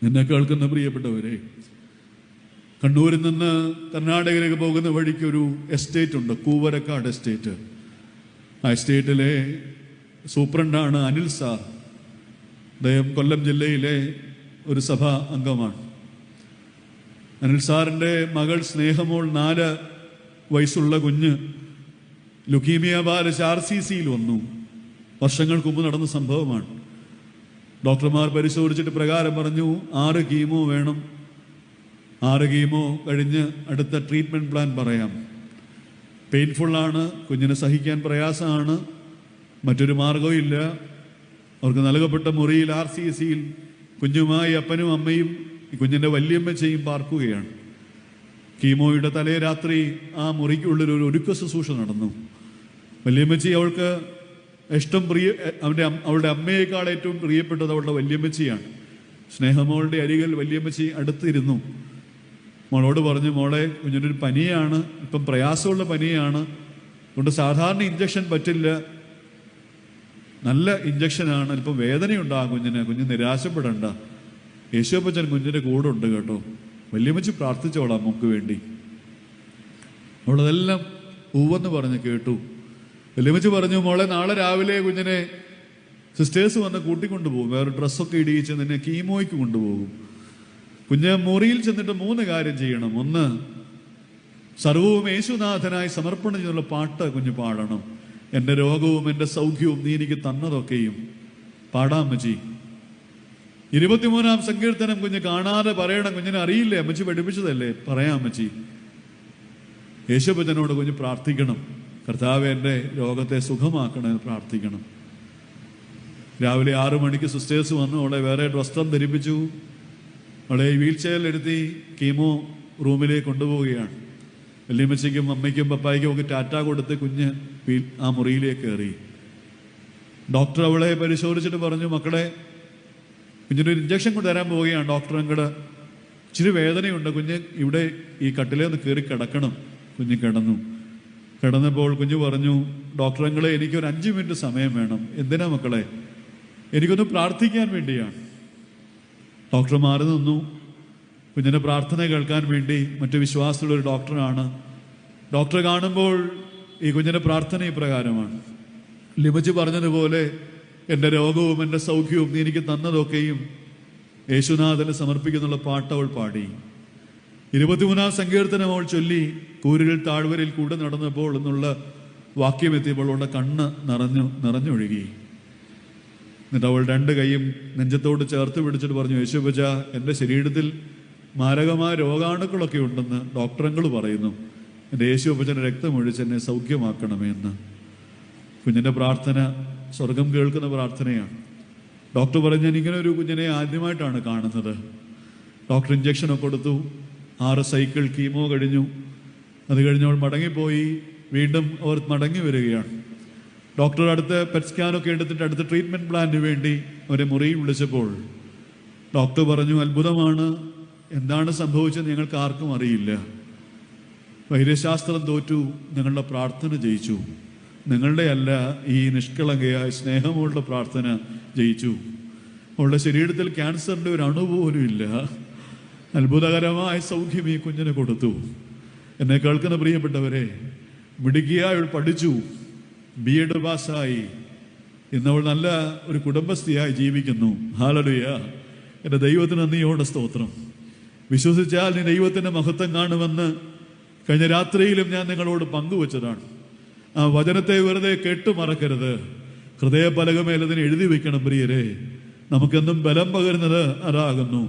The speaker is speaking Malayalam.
എന്നെ കേൾക്കുന്ന പ്രിയപ്പെട്ടവരെ, കണ്ണൂരിൽ നിന്ന് കർണാടകയിലേക്ക് പോകുന്ന വഴിക്ക് ഒരു എസ്റ്റേറ്റ് ഉണ്ട്, കൂവരക്കാട് എസ്റ്റേറ്റ്. ആ എസ്റ്റേറ്റിലെ സൂപ്രണ്ടാണ് അനിൽ സാർ. അദ്ദേഹം കൊല്ലം ജില്ലയിലെ ഒരു സഭാ അംഗമാണ്. അനിൽ സാറിൻ്റെ മകൾ സ്നേഹമോൾ 4 വയസ്സുള്ള കുഞ്ഞ് ലുക്കീമിയ ബാധിച്ച് RCCയിൽ വന്നു. വർഷങ്ങൾക്ക് മുമ്പ് നടന്ന സംഭവമാണ്. ഡോക്ടർമാർ പരിശോധിച്ചിട്ട് പ്രകാരം പറഞ്ഞു 6 കീമോ വേണം. 6 കീമോ കഴിഞ്ഞ് അടുത്ത ട്രീറ്റ്മെൻറ്റ് പ്ലാൻ പറയാം. പെയിൻഫുള്ളാണ്, കുഞ്ഞിനെ സഹിക്കാൻ പ്രയാസമാണ്, മറ്റൊരു മാർഗവും ഇല്ല. അവർക്ക് നൽകപ്പെട്ട മുറിയിൽ RCCയിൽ കുഞ്ഞുമായി അപ്പനും അമ്മയും കുഞ്ഞിൻ്റെ വല്യമ്മച്ചയും പാർക്കുകയാണ്. കീമോയുടെ തലേ രാത്രി ആ മുറിക്കുള്ളിലൊരു ഒരുക്ക ശുശ്രൂഷ നടന്നു. വല്യമ്മച്ചി അവൾക്ക് ഇഷ്ടം അവളുടെ അമ്മയേക്കാൾ ഏറ്റവും പ്രിയപ്പെട്ടത് അവളുടെ വല്യമ്മച്ചിയാണ്. സ്നേഹമോളുടെ അരികിൽ വല്യമ്മച്ചി അടുത്തിരുന്നു. മോളോട് പറഞ്ഞു, മോളെ, കുഞ്ഞിനൊരു പനിയാണ്, ഇപ്പം പ്രയാസമുള്ള പനിയാണ്, അതുകൊണ്ട് സാധാരണ ഇഞ്ചക്ഷൻ പറ്റില്ല, നല്ല ഇഞ്ചക്ഷനാണ്, ഇപ്പം വേദനയുണ്ടാകും കുഞ്ഞിന്, കുഞ്ഞ് നിരാശപ്പെടണ്ട, യേശുപ്പച്ചൻ കുഞ്ഞിൻ്റെ കൂടെ ഉണ്ട് കേട്ടോ, വല്യമ്മച്ചി പ്രാർത്ഥിച്ചോളാം നമുക്ക് വേണ്ടി. അവളതെല്ലാം ഊവെന്ന് പറഞ്ഞ് കേട്ടു. വല്യമ്മച്ചി പറഞ്ഞു, മോളെ, നാളെ രാവിലെ കുഞ്ഞിനെ സിസ്റ്റേഴ്സ് വന്ന് കൂട്ടിക്കൊണ്ടുപോകും, വേറെ ഡ്രസ്സൊക്കെ ഇടിയിച്ച് നിന്നെ കീമോയ്ക്ക് കൊണ്ടുപോകും. കുഞ്ഞ് മുറിയിൽ ചെന്നിട്ട് 3 കാര്യം ചെയ്യണം. 1, സർവവും യേശുനാഥനായി സമർപ്പണം ചെയ്യുന്ന പാട്ട് കുഞ്ഞ് പാടണം. എൻ്റെ രോഗവും എൻ്റെ സൗഖ്യവും നീ എനിക്ക് തന്നതൊക്കെയും. പാടാം അമ്മച്ചി. 23-ാം സങ്കീർത്തനം കുഞ്ഞ് കാണാതെ പറയണം. കുഞ്ഞിനെ അറിയില്ലേ, അമ്മച്ചി പഠിപ്പിച്ചതല്ലേ, പറയാം അമ്മച്ചി. യേശുപ്പച്ചനോട് കുഞ്ഞ് പ്രാർത്ഥിക്കണം, കർത്താവേ എൻ്റെ രോഗത്തെ സുഖമാക്കണമെന്ന് പ്രാർത്ഥിക്കണം. രാവിലെ 6 മണിക്ക് സിസ്റ്റേഴ്സ് വന്നു. അവളെ വേറെ വസ്ത്രം ധരിപ്പിച്ചു. അവളെ വീൽ ചെയറിലെടുത്തി കീമോ റൂമിലേക്ക് കൊണ്ടുപോവുകയാണ്. വല്യമ്മച്ചിക്കും അമ്മയ്ക്കും പപ്പായ്ക്കും ഒക്കെ ടാറ്റ കൊടുത്ത് കുഞ്ഞ് ആ മുറിയിലേക്ക് കയറി. ഡോക്ടർ അവളെ പരിശോധിച്ചിട്ട് പറഞ്ഞു, മക്കളെ, കുഞ്ഞിനൊരു ഇഞ്ചക്ഷൻ കൊണ്ട് തരാൻ പോവുകയാണ്. ഡോക്ടർ അങ്ങോട്ട് ഇച്ചിരി വേദനയുണ്ട്, കുഞ്ഞ് ഇവിടെ ഈ കട്ടിലേന്ന് കയറി കിടക്കണം. കുഞ്ഞ് കിടന്നപ്പോൾ കുഞ്ഞ് പറഞ്ഞു, ഡോക്ടറങ്ങളെ, എനിക്കൊരു 5 മിനിറ്റ് സമയം വേണം. എന്തിനാ മക്കളെ? എനിക്കൊന്ന് പ്രാർത്ഥിക്കാൻ വേണ്ടിയാണ്. ഡോക്ടർ മാറി നിന്നു. കുഞ്ഞിൻ്റെ പ്രാർത്ഥന കേൾക്കാൻ വേണ്ടി. മറ്റു വിശ്വാസമുള്ളൊരു ഡോക്ടറാണ്. ഡോക്ടറെ കാണുമ്പോൾ ഈ കുഞ്ഞിൻ്റെ പ്രാർത്ഥന ഇപ്രകാരമാണ്. ലിമച്ചി പറഞ്ഞതുപോലെ എൻ്റെ രോഗവും എൻ്റെ സൗഖ്യവും നീ എനിക്ക് തന്നതൊക്കെയും യേശുനാഥന് സമർപ്പിക്കുന്നുള്ള പാട്ട് അവൾ പാടി. 23-ാം സങ്കീർത്തനം അവൾ ചൊല്ലി. കൂരിൽ താഴ്വരയിൽ കൂടെ നടന്നപ്പോൾ എന്നുള്ള വാക്യം എത്തിയപ്പോൾ അവളുടെ കണ്ണ് നിറഞ്ഞൊഴുകി. എന്നിട്ട് അവൾ 2 കൈയും നെഞ്ചത്തോട് ചേർത്ത് പിടിച്ചിട്ട് പറഞ്ഞു, യേശുപ്പച്ച, എൻ്റെ ശരീരത്തിൽ മാരകമായ രോഗാണുക്കളൊക്കെ ഉണ്ടെന്ന് ഡോക്ടറുകൾ പറയുന്നു. എൻ്റെ യേശുപ്പച്ചൻ്റെ രക്തമൊഴിച്ച് എന്നെ സൗഖ്യമാക്കണമെന്ന്. കുഞ്ഞിൻ്റെ പ്രാർത്ഥന സ്വർഗം കേൾക്കുന്ന പ്രാർത്ഥനയാണ്. ഡോക്ടർ പറഞ്ഞു, ഇങ്ങനെ ഒരു കുഞ്ഞിനെ ആദ്യമായിട്ടാണ് കാണുന്നത്. ഡോക്ടർ ഇഞ്ചക്ഷനൊക്കെ കൊടുത്തു. 6 സൈക്കിൾ കീമോ കഴിഞ്ഞു. അത് കഴിഞ്ഞവൾ മടങ്ങിപ്പോയി. വീണ്ടും അവർ മടങ്ങി വരികയാണ്. ഡോക്ടർ അടുത്ത് പെറ്റ് സ്കാനൊക്കെ എടുത്തിട്ട് അടുത്ത ട്രീറ്റ്മെൻറ്റ് പ്ലാനിന് വേണ്ടി അവരെ മുറിയിൽ വിളിച്ചപ്പോൾ ഡോക്ടർ പറഞ്ഞു, അത്ഭുതമാണ്, എന്താണ് സംഭവിച്ചത് ഞങ്ങൾക്ക് ആർക്കും അറിയില്ല. വൈദ്യശാസ്ത്രം തോറ്റു, ഞങ്ങളുടെ പ്രാർത്ഥന ജയിച്ചു. നിങ്ങളുടെ അല്ല, ഈ നിഷ്കളങ്കയായ സ്നേഹമുള്ള പ്രാർത്ഥന ജയിച്ചു. അവളുടെ ശരീരത്തിൽ ക്യാൻസറിൻ്റെ ഒരു അണു പോലും ഇല്ല. അത്ഭുതകരമായ സൗഖ്യം ഈ കുഞ്ഞിന് കൊടുത്തു. എന്നെ കേൾക്കുന്ന പ്രിയപ്പെട്ടവരെ, മിടുക്കിയായി പഠിച്ചു, B.Ed പാസ്സായി. ഇന്നവൾ നല്ല ഒരു കുടുംബസ്ഥയായി ജീവിക്കുന്നു. ഹല്ലേലൂയ. എൻ്റെ ദൈവത്തിന് നന്ദിയോടെ സ്തോത്രം. വിശ്വസിച്ചാൽ നീ ദൈവത്തിൻ്റെ മഹത്വം കാണുമെന്ന് കഴിഞ്ഞ രാത്രിയിലും ഞാൻ നിങ്ങളോട് പങ്കുവച്ചതാണ്. ആ വചനത്തെ വെറുതെ കേട്ടു മറക്കരുത്. ഹൃദയപലകമേൽ അതിനെ എഴുതി വെക്കണം പ്രിയരെ. നമുക്കെന്നും ബലം പകരുന്നത് അതാകുന്നു.